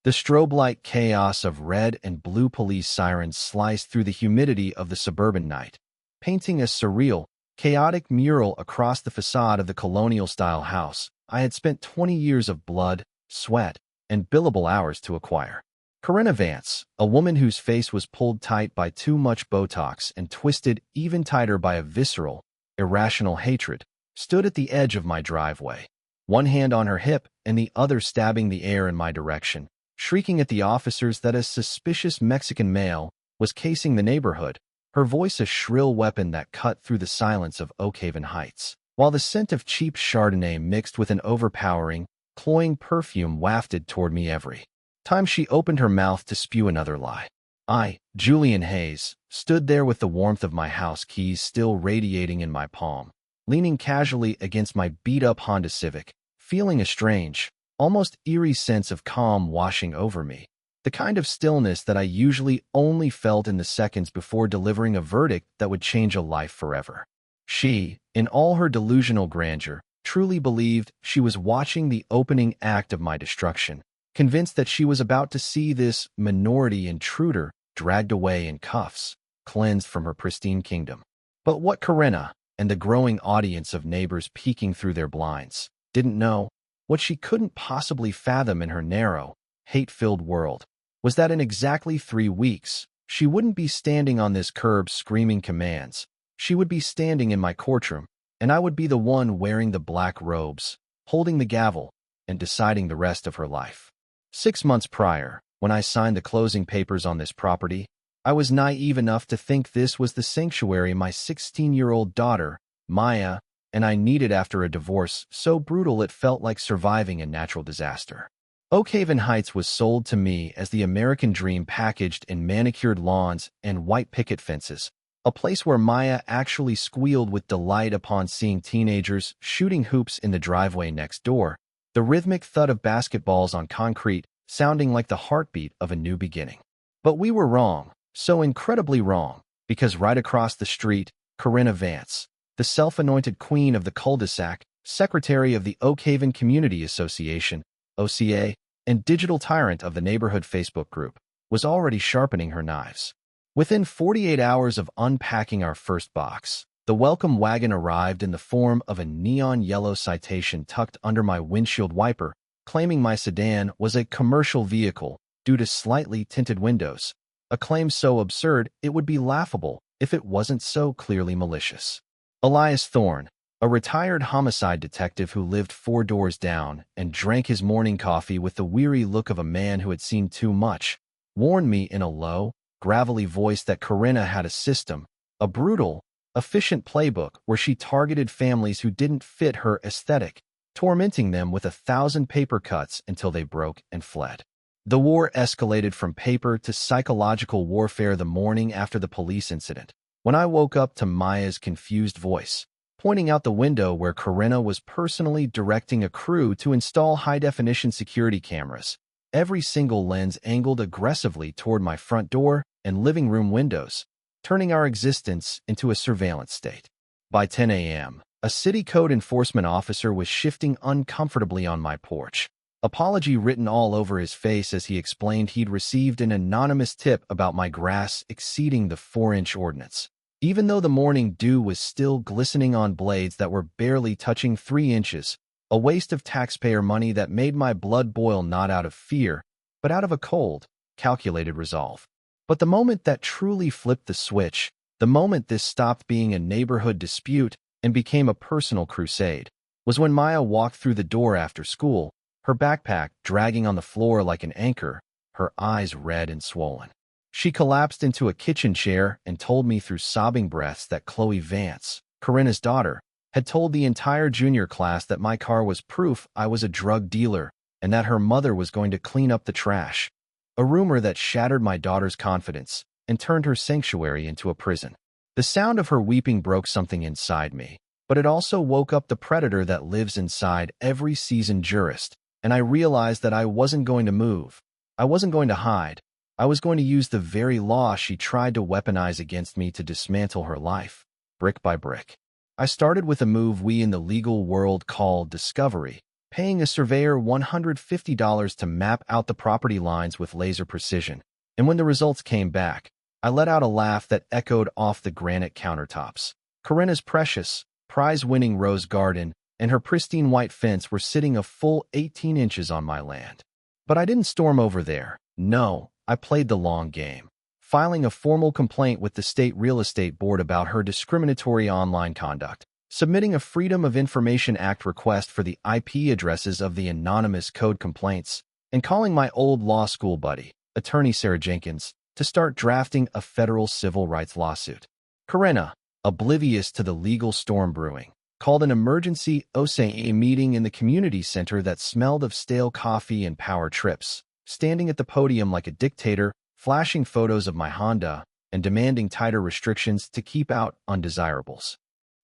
The strobe-light chaos of red and blue police sirens sliced through the humidity of the suburban night, painting a surreal, chaotic mural across the facade of the colonial-style house I had spent 20 years of blood, sweat, and billable hours to acquire. Corinna Vance, a woman whose face was pulled tight by too much Botox and twisted even tighter by a visceral, irrational hatred, stood at the edge of my driveway, one hand on her hip and the other stabbing the air in my direction, shrieking at the officers that a suspicious Mexican male was casing the neighborhood, her voice a shrill weapon that cut through the silence of Oakhaven Heights, while the scent of cheap Chardonnay mixed with an overpowering, cloying perfume wafted toward me every time she opened her mouth to spew another lie. I, Julian Hayes, stood there with the warmth of my house keys still radiating in my palm, leaning casually against my beat-up Honda Civic, feeling a strange, almost eerie sense of calm washing over me, the kind of stillness that I usually only felt in the seconds before delivering a verdict that would change a life forever. She, in all her delusional grandeur, truly believed she was watching the opening act of my destruction, convinced that she was about to see this minority intruder dragged away in cuffs, cleansed from her pristine kingdom. But what Corinna, and the growing audience of neighbors peeking through their blinds, didn't know, what she couldn't possibly fathom in her narrow, hate-filled world, was that in exactly 3 weeks, she wouldn't be standing on this curb screaming commands. She would be standing in my courtroom, and I would be the one wearing the black robes, holding the gavel, and deciding the rest of her life. 6 months prior, when I signed the closing papers on this property, I was naive enough to think this was the sanctuary my 16-year-old daughter, Maya, and I needed after a divorce so brutal it felt like surviving a natural disaster. Oakhaven Heights was sold to me as the American dream packaged in manicured lawns and white picket fences, a place where Maya actually squealed with delight upon seeing teenagers shooting hoops in the driveway next door, the rhythmic thud of basketballs on concrete sounding like the heartbeat of a new beginning. But we were wrong, so incredibly wrong, because right across the street, Corinna Vance, the self-anointed queen of the cul-de-sac, secretary of the Oakhaven Community Association, OCA, and digital tyrant of the neighborhood Facebook group, was already sharpening her knives. Within 48 hours of unpacking our first box, the welcome wagon arrived in the form of a neon yellow citation tucked under my windshield wiper, claiming my sedan was a commercial vehicle due to slightly tinted windows, a claim so absurd it would be laughable if it wasn't so clearly malicious. Elias Thorne, a retired homicide detective who lived 4 doors down and drank his morning coffee with the weary look of a man who had seen too much, warned me in a low, gravelly voice that Corinna had a system, a brutal, efficient playbook where she targeted families who didn't fit her aesthetic, tormenting them with 1,000 paper cuts until they broke and fled. The war escalated from paper to psychological warfare the morning after the police incident, when I woke up to Maya's confused voice, pointing out the window where Corinna was personally directing a crew to install high-definition security cameras, every single lens angled aggressively toward my front door and living room windows, turning our existence into a surveillance state. By 10 a.m., a city code enforcement officer was shifting uncomfortably on my porch, apology written all over his face as he explained he'd received an anonymous tip about my grass exceeding the 4-inch ordinance. Even though the morning dew was still glistening on blades that were barely touching 3 inches, a waste of taxpayer money that made my blood boil not out of fear, but out of a cold, calculated resolve. But the moment that truly flipped the switch, the moment this stopped being a neighborhood dispute and became a personal crusade, was when Maya walked through the door after school, her backpack dragging on the floor like an anchor, her eyes red and swollen. She collapsed into a kitchen chair and told me through sobbing breaths that Chloe Vance, Corinna's daughter, had told the entire junior class that my car was proof I was a drug dealer and that her mother was going to clean up the trash, a rumor that shattered my daughter's confidence and turned her sanctuary into a prison. The sound of her weeping broke something inside me, but it also woke up the predator that lives inside every seasoned jurist, and I realized that I wasn't going to move. I wasn't going to hide. I was going to use the very law she tried to weaponize against me to dismantle her life, brick by brick. I started with a move we in the legal world call discovery, paying a surveyor $150 to map out the property lines with laser precision. And when the results came back, I let out a laugh that echoed off the granite countertops. Corinna's precious, prize-winning rose garden and her pristine white fence were sitting a full 18 inches on my land. But I didn't storm over there. No, I played the long game, filing a formal complaint with the State Real Estate Board about her discriminatory online conduct, submitting a Freedom of Information Act request for the IP addresses of the anonymous code complaints, and calling my old law school buddy, attorney Sarah Jenkins, to start drafting a federal civil rights lawsuit. Corinna, oblivious to the legal storm brewing, called an emergency OSA meeting in the community center that smelled of stale coffee and power trips, standing at the podium like a dictator, flashing photos of my Honda, and demanding tighter restrictions to keep out undesirables.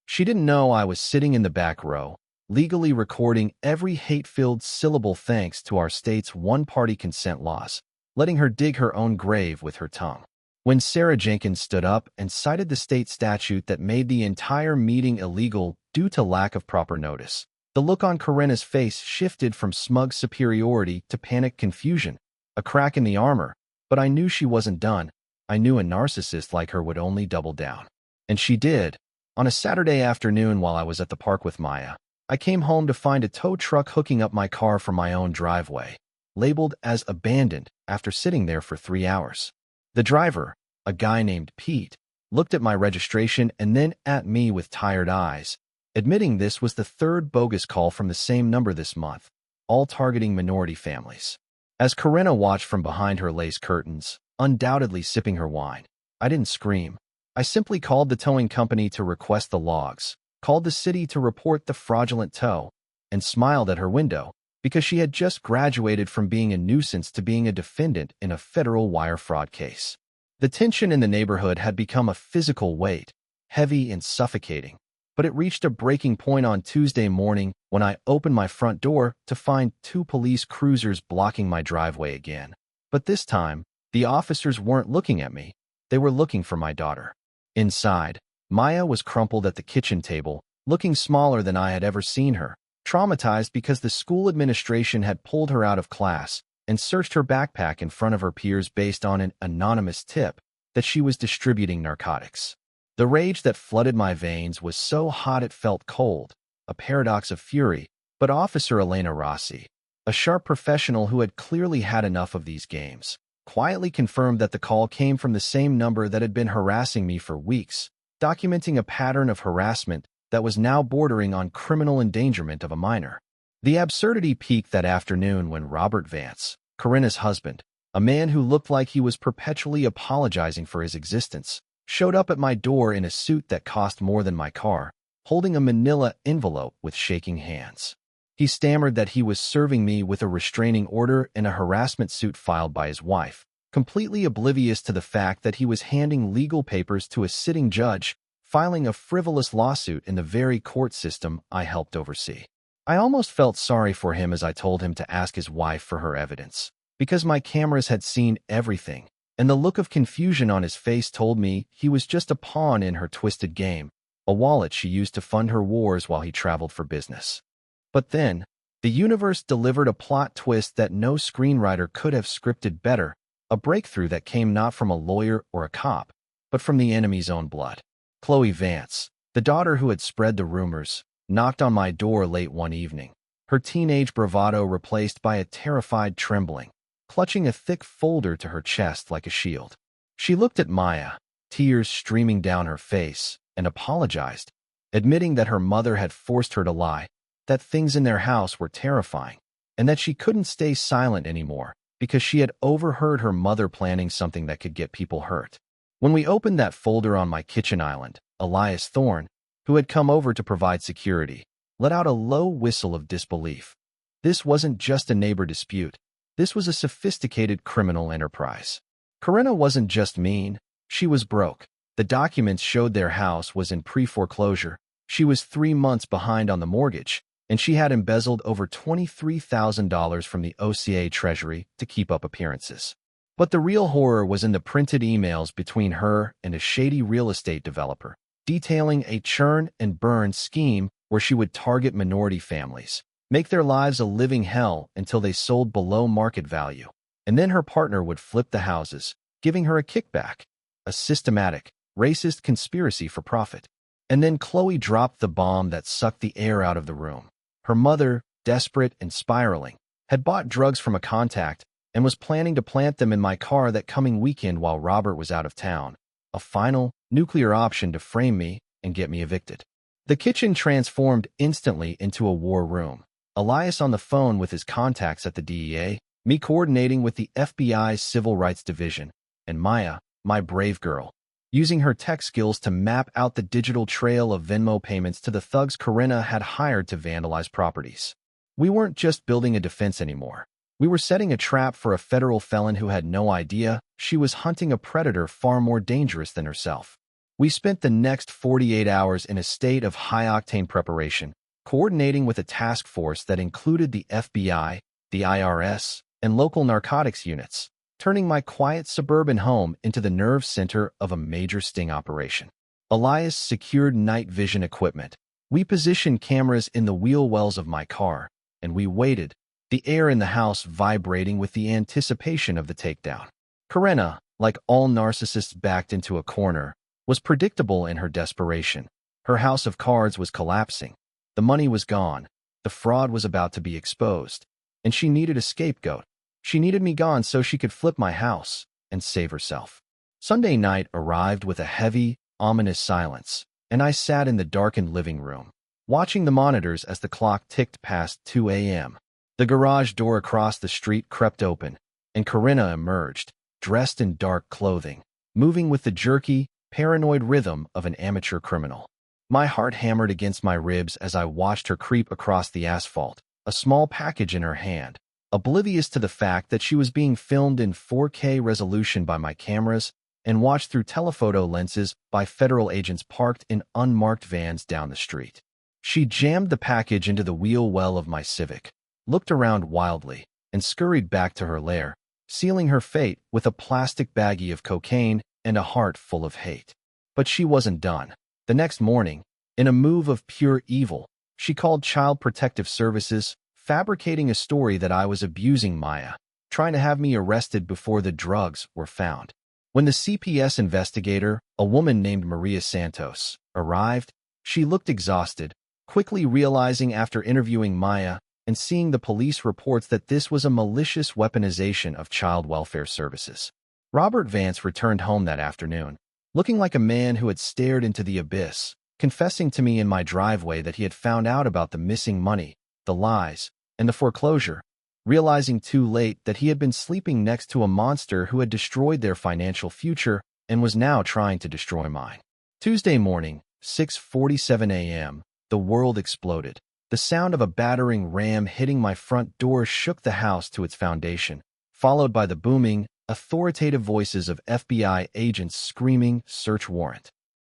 She didn't know I was sitting in the back row, legally recording every hate-filled syllable thanks to our state's one-party consent laws, letting her dig her own grave with her tongue. When Sarah Jenkins stood up and cited the state statute that made the entire meeting illegal due to lack of proper notice, the look on Corinna's face shifted from smug superiority to panicked confusion, a crack in the armor. But I knew she wasn't done. I knew a narcissist like her would only double down. And she did. On a Saturday afternoon while I was at the park with Maya, I came home to find a tow truck hooking up my car from my own driveway, labeled as abandoned after sitting there for 3 hours. The driver, a guy named Pete, looked at my registration and then at me with tired eyes, admitting this was the third bogus call from the same number this month, all targeting minority families. As Corinna watched from behind her lace curtains, undoubtedly sipping her wine, I didn't scream. I simply called the towing company to request the logs, called the city to report the fraudulent tow, and smiled at her window because she had just graduated from being a nuisance to being a defendant in a federal wire fraud case. The tension in the neighborhood had become a physical weight, heavy and suffocating, but it reached a breaking point on Tuesday morning when I opened my front door to find 2 police cruisers blocking my driveway again. But this time, the officers weren't looking at me. They were looking for my daughter. Inside, Maya was crumpled at the kitchen table, looking smaller than I had ever seen her, traumatized because the school administration had pulled her out of class and searched her backpack in front of her peers based on an anonymous tip that she was distributing narcotics. The rage that flooded my veins was so hot it felt cold, a paradox of fury, but Officer Elena Rossi, a sharp professional who had clearly had enough of these games, quietly confirmed that the call came from the same number that had been harassing me for weeks, documenting a pattern of harassment that was now bordering on criminal endangerment of a minor. The absurdity peaked that afternoon when Robert Vance, Corinna's husband, a man who looked like he was perpetually apologizing for his existence, showed up at my door in a suit that cost more than my car, holding a manila envelope with shaking hands. He stammered that he was serving me with a restraining order and a harassment suit filed by his wife, completely oblivious to the fact that he was handing legal papers to a sitting judge, filing a frivolous lawsuit in the very court system I helped oversee. I almost felt sorry for him as I told him to ask his wife for her evidence, because my cameras had seen everything, and the look of confusion on his face told me he was just a pawn in her twisted game, a wallet she used to fund her wars while he traveled for business. But then, the universe delivered a plot twist that no screenwriter could have scripted better, a breakthrough that came not from a lawyer or a cop, but from the enemy's own blood. Chloe Vance, the daughter who had spread the rumors, knocked on my door late one evening, her teenage bravado replaced by a terrified trembling, clutching a thick folder to her chest like a shield. She looked at Maya, tears streaming down her face, and apologized, admitting that her mother had forced her to lie, that things in their house were terrifying, and that she couldn't stay silent anymore because she had overheard her mother planning something that could get people hurt. When we opened that folder on my kitchen island, Elias Thorne, who had come over to provide security, let out a low whistle of disbelief. This wasn't just a neighbor dispute. This was a sophisticated criminal enterprise. Corinna wasn't just mean, she was broke. The documents showed their house was in pre-foreclosure. She was 3 months behind on the mortgage, and she had embezzled over $23,000 from the OCA Treasury to keep up appearances. But the real horror was in the printed emails between her and a shady real estate developer, detailing a churn and burn scheme where she would target minority families, make their lives a living hell until they sold below market value. And then her partner would flip the houses, giving her a kickback. A systematic, racist conspiracy for profit. And then Chloe dropped the bomb that sucked the air out of the room. Her mother, desperate and spiraling, had bought drugs from a contact and was planning to plant them in my car that coming weekend while Robert was out of town. A final, nuclear option to frame me and get me evicted. The kitchen transformed instantly into a war room. Elias on the phone with his contacts at the DEA, me coordinating with the FBI's Civil Rights Division, and Maya, my brave girl, using her tech skills to map out the digital trail of Venmo payments to the thugs Corinna had hired to vandalize properties. We weren't just building a defense anymore. We were setting a trap for a federal felon who had no idea she was hunting a predator far more dangerous than herself. We spent the next 48 hours in a state of high-octane preparation, coordinating with a task force that included the FBI, the IRS, and local narcotics units, turning my quiet suburban home into the nerve center of a major sting operation. Elias secured night vision equipment. We positioned cameras in the wheel wells of my car, and we waited, the air in the house vibrating with the anticipation of the takedown. Corinna, like all narcissists backed into a corner, was predictable in her desperation. Her house of cards was collapsing. The money was gone. The fraud was about to be exposed. And she needed a scapegoat. She needed me gone so she could flip my house and save herself. Sunday night arrived with a heavy, ominous silence, and I sat in the darkened living room, watching the monitors as the clock ticked past 2 a.m. The garage door across the street crept open, and Corinna emerged, dressed in dark clothing, moving with the jerky, paranoid rhythm of an amateur criminal. My heart hammered against my ribs as I watched her creep across the asphalt, a small package in her hand, oblivious to the fact that she was being filmed in 4K resolution by my cameras and watched through telephoto lenses by federal agents parked in unmarked vans down the street. She jammed the package into the wheel well of my Civic, looked around wildly, and scurried back to her lair, sealing her fate with a plastic baggie of cocaine and a heart full of hate. But she wasn't done. The next morning, in a move of pure evil, she called Child Protective Services, fabricating a story that I was abusing Maya, trying to have me arrested before the drugs were found. When the CPS investigator, a woman named Maria Santos, arrived, she looked exhausted, quickly realizing after interviewing Maya and seeing the police reports that this was a malicious weaponization of child welfare services. Robert Vance returned home that afternoon, looking like a man who had stared into the abyss, confessing to me in my driveway that he had found out about the missing money, the lies, and the foreclosure, realizing too late that he had been sleeping next to a monster who had destroyed their financial future and was now trying to destroy mine. Tuesday morning, 6:47 a.m., the world exploded. The sound of a battering ram hitting my front door shook the house to its foundation, followed by the booming, authoritative voices of FBI agents screaming, "Search warrant."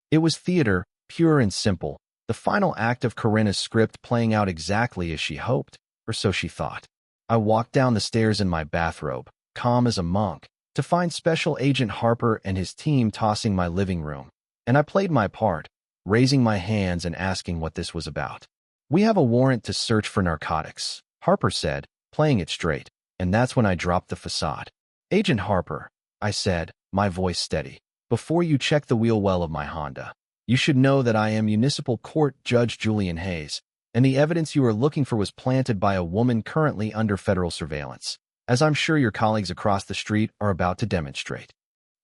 It was theater, pure and simple, the final act of Corinna's script playing out exactly as she hoped, or so she thought. I walked down the stairs in my bathrobe, calm as a monk, to find Special Agent Harper and his team tossing my living room, and I played my part, raising my hands and asking what this was about. "We have a warrant to search for narcotics," Harper said, playing it straight, and that's when I dropped the facade. "Agent Harper," I said, my voice steady, "before you check the wheel well of my Honda, you should know that I am Municipal Court Judge Julian Hayes, and the evidence you are looking for was planted by a woman currently under federal surveillance, as I'm sure your colleagues across the street are about to demonstrate."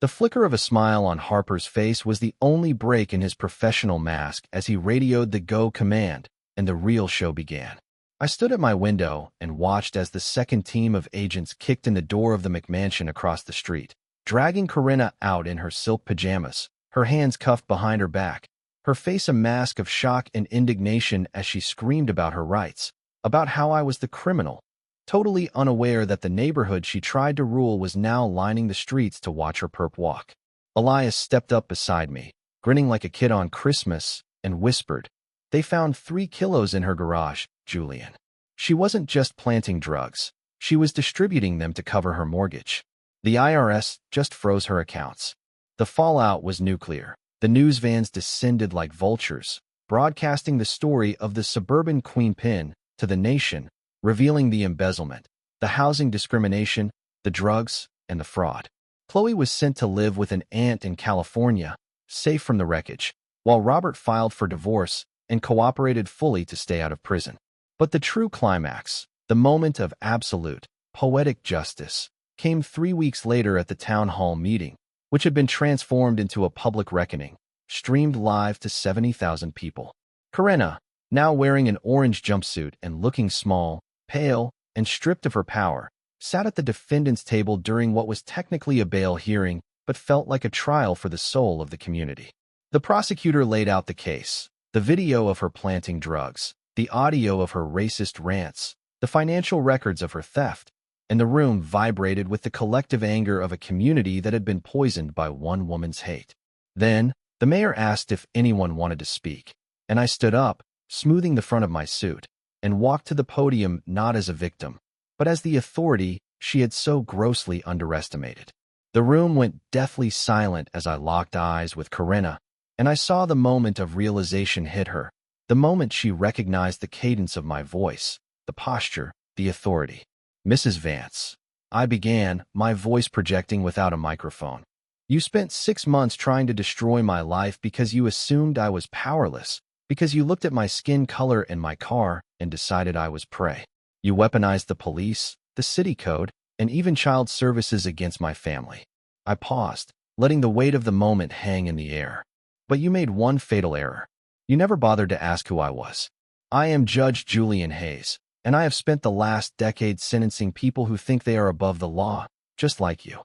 The flicker of a smile on Harper's face was the only break in his professional mask as he radioed the go command, and the real show began. I stood at my window and watched as the second team of agents kicked in the door of the McMansion across the street, dragging Corinna out in her silk pajamas, her hands cuffed behind her back, her face a mask of shock and indignation as she screamed about her rights, about how I was the criminal, totally unaware that the neighborhood she tried to rule was now lining the streets to watch her perp walk. Elias stepped up beside me, grinning like a kid on Christmas, and whispered, "They found 3 kilos in her garage, Julian." She wasn't just planting drugs. She was distributing them to cover her mortgage. The IRS just froze her accounts. The fallout was nuclear. The news vans descended like vultures, broadcasting the story of the suburban queen pin, to the nation, revealing the embezzlement, the housing discrimination, the drugs, and the fraud. Chloe was sent to live with an aunt in California, safe from the wreckage, while Robert filed for divorce and cooperated fully to stay out of prison. But the true climax, the moment of absolute, poetic justice, came 3 weeks later at the town hall meeting, which had been transformed into a public reckoning, streamed live to 70,000 people. Corinna, now wearing an orange jumpsuit and looking small, pale, and stripped of her power, sat at the defendant's table during what was technically a bail hearing but felt like a trial for the soul of the community. The prosecutor laid out the case, the video of her planting drugs, the audio of her racist rants, the financial records of her theft, and the room vibrated with the collective anger of a community that had been poisoned by one woman's hate. Then, the mayor asked if anyone wanted to speak, and I stood up, smoothing the front of my suit, and walked to the podium not as a victim, but as the authority she had so grossly underestimated. The room went deathly silent as I locked eyes with Corinna, and I saw the moment of realization hit her, the moment she recognized the cadence of my voice, the posture, the authority. "Mrs. Vance," I began, my voice projecting without a microphone. "You spent 6 months trying to destroy my life because you assumed I was powerless, because you looked at my skin color and my car and decided I was prey. You weaponized the police, the city code, and even child services against my family." I paused, letting the weight of the moment hang in the air. "But you made one fatal error. You never bothered to ask who I was. I am Judge Julian Hayes, and I have spent the last decade sentencing people who think they are above the law, just like you."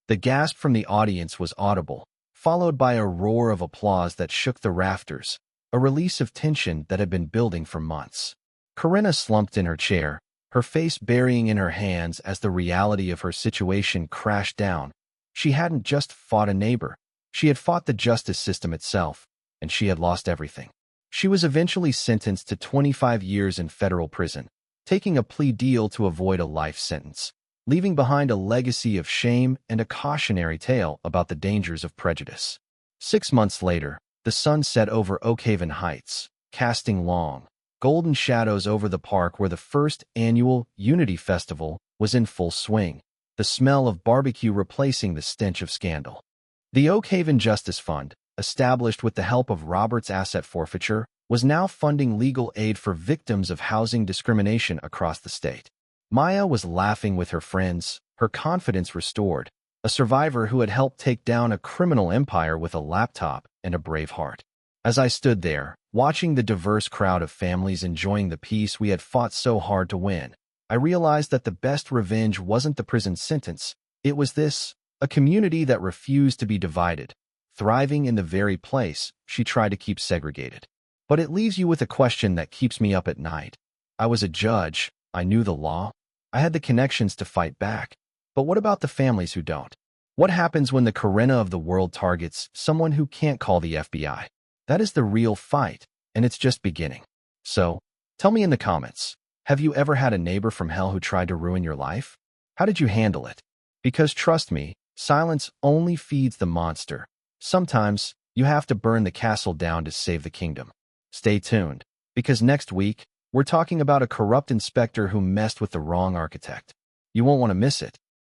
The gasp from the audience was audible, followed by a roar of applause that shook the rafters, a release of tension that had been building for months. Corinna slumped in her chair, her face burying in her hands as the reality of her situation crashed down. She hadn't just fought a neighbor. She had fought the justice system itself, and she had lost everything. She was eventually sentenced to 25 years in federal prison, taking a plea deal to avoid a life sentence, leaving behind a legacy of shame and a cautionary tale about the dangers of prejudice. 6 months later, the sun set over Oakhaven Heights, casting long, golden shadows over the park where the first annual Unity Festival was in full swing, the smell of barbecue replacing the stench of scandal. The Oakhaven Justice Fund, established with the help of Robert's asset forfeiture, was now funding legal aid for victims of housing discrimination across the state. Maya was laughing with her friends, her confidence restored, a survivor who had helped take down a criminal empire with a laptop and a brave heart. As I stood there, watching the diverse crowd of families enjoying the peace we had fought so hard to win, I realized that the best revenge wasn't the prison sentence. It was this, a community that refused to be divided, thriving in the very place she tried to keep segregated. But it leaves you with a question that keeps me up at night. I was a judge, I knew the law, I had the connections to fight back. But what about the families who don't? What happens when the Corinna of the world targets someone who can't call the FBI? That is the real fight, and it's just beginning. So, tell me in the comments, have you ever had a neighbor from hell who tried to ruin your life? How did you handle it? Because trust me, silence only feeds the monster. Sometimes, you have to burn the castle down to save the kingdom. Stay tuned, because next week, we're talking about a corrupt inspector who messed with the wrong architect. You won't want to miss it.